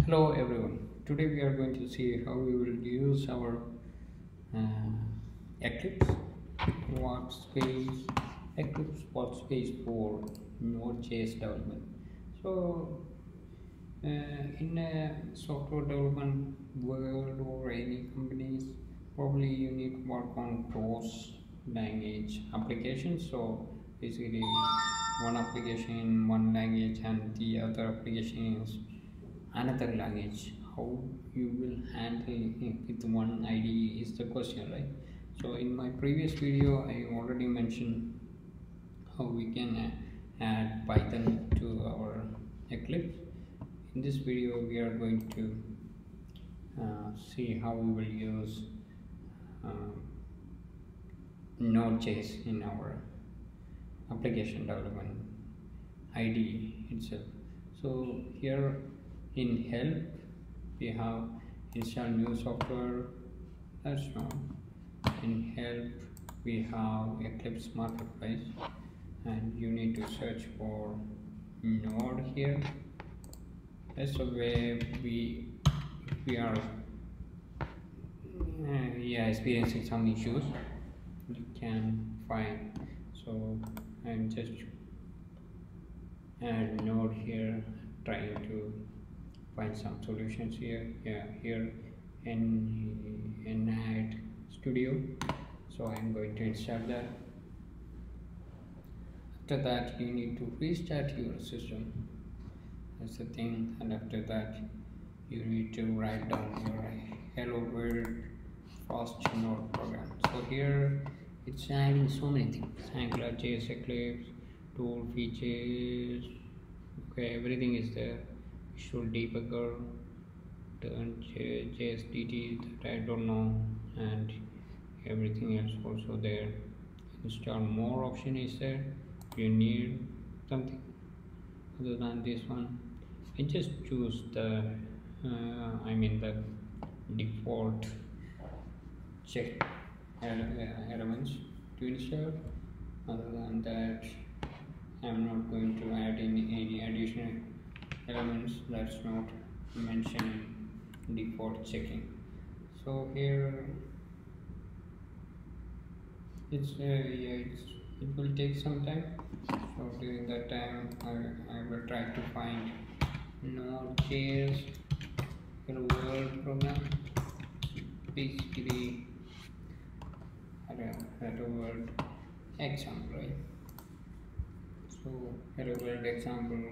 Hello everyone. Today we are going to see how we will use our Eclipse workspace, Eclipse workspace for Node.js development. So, in a software development world or any companies, probably you need to work on cross language applications. So basically, one application in one language and the other application is another language. How you will handle it with one IDE is the question, right? So in my previous video I already mentioned how we can add Python to our Eclipse. In this video we are going to see how we will use Node.js in our application development IDE itself. So here in help we have install new software. That's not. In help we have Eclipse marketplace and you need to search for Node here. That's the way we are experiencing some issues you can find. So I'm just add Node here, trying to find some solutions here. Here in Enide Studio. So I'm going to install that. After that you need to restart your system. That's the thing. And after that you need to write down your hello world fast node program. So here it's adding so many things: AngularJS, Eclipse, tool features. Okay, everything is there. Visual debugger, turn JSDT that I don't know, and everything else also there. Install more option is there. You need something other than this one, and just choose the the default check elements to install. Other than that I'm not going to add any additional elements that's not mentioned in default checking. So here it will take some time. So during that time I will try to find Node.js hello world program, basically hello world example, right? So hello world example.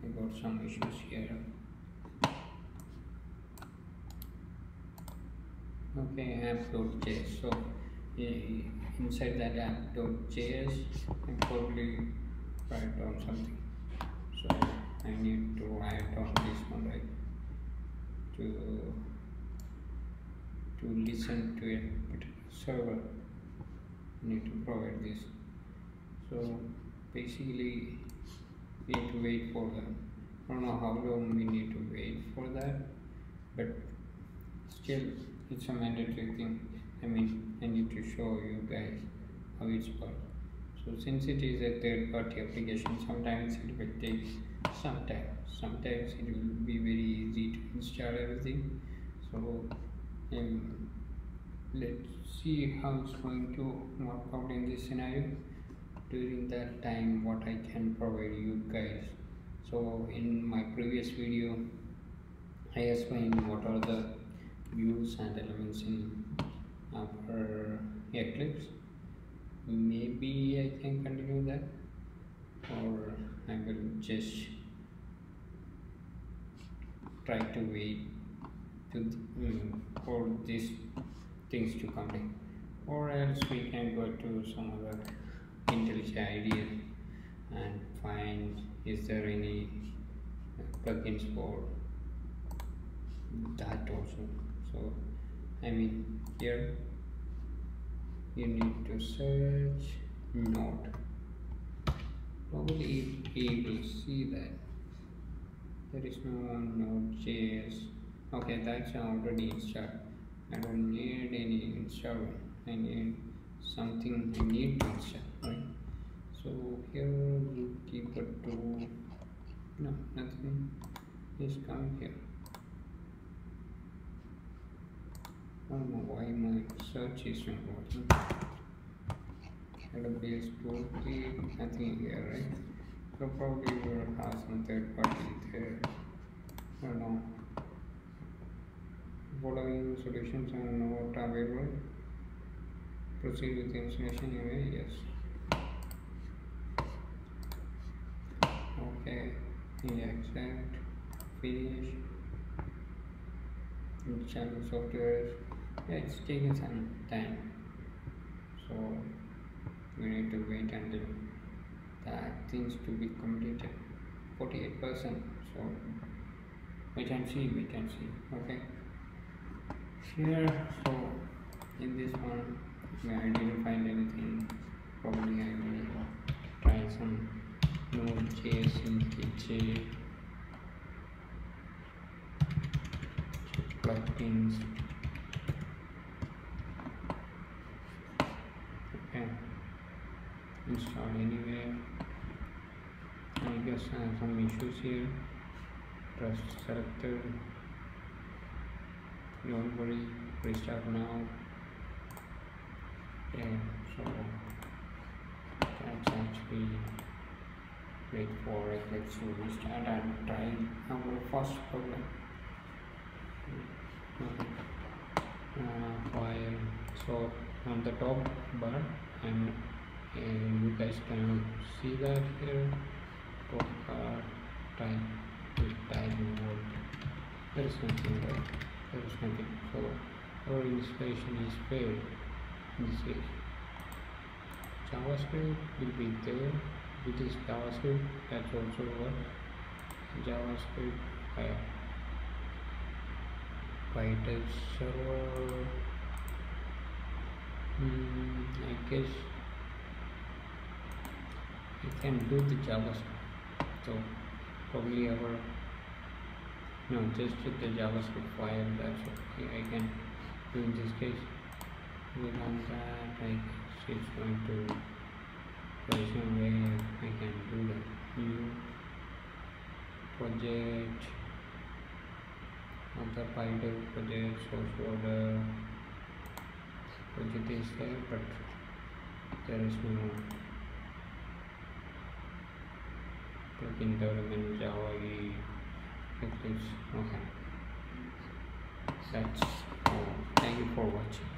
I got some issues here. Okay, app.js. So inside that app.js I probably write down something. So I need to write down this one, right? To listen to a particular server, I need to provide this. So basically we need to wait for that. I don't know how long we need to wait for that, but still it's a mandatory thing. I need to show you guys how it's works. So since it is a third-party application, sometimes it will take some time. Sometimes it will be very easy to install everything. So let's see how it's going to work out in this scenario. During that time what I can provide you guys. So in my previous video I explained what are the views and elements in our Eclipse. Maybe I can continue that, or I will just try to wait for these things to come in, or else we can go to some other IntelliJ idea and find is there any plugins for that also. So here you need to search Node. Probably he will see that there is no Node.js. Okay, that's already installed. I don't need any install. I need something I need to install, right? So here you keep it to no, nothing is coming don't know why my search is not working. AWS totally nothing here, right? So probably you will have some third party there. I don't know. Following solutions are not available. Proceed with the installation anyway, yes. Okay, accept, finish. Channel software, yeah, it's taking some time, so we need to wait until that things to be completed. 48%, so wait and see. Okay, here, so in this one I didn't find anything. Probably I will try some Node.js in kitchen plugins. Okay, install anywhere. I guess I have some issues here. Press selected. Don't worry, restart now. Okay, so that's actually wait for Eclipse to restart and try our first program. File. So on the top bar, and you guys can see that here. Top bar type mode. There is nothing there. There is nothing. So our installation is failed. This is JavaScript will be there. It is JavaScript. That's also what JavaScript. Python server. I guess you can do the JavaScript. So probably just the JavaScript file. That's okay. I can do in this case. Without that, I guess it's going to version where I can do the new project. Other Python project, source order project is there, but there is no plugin development Java Eclipse. Okay, that's all. Thank you for watching.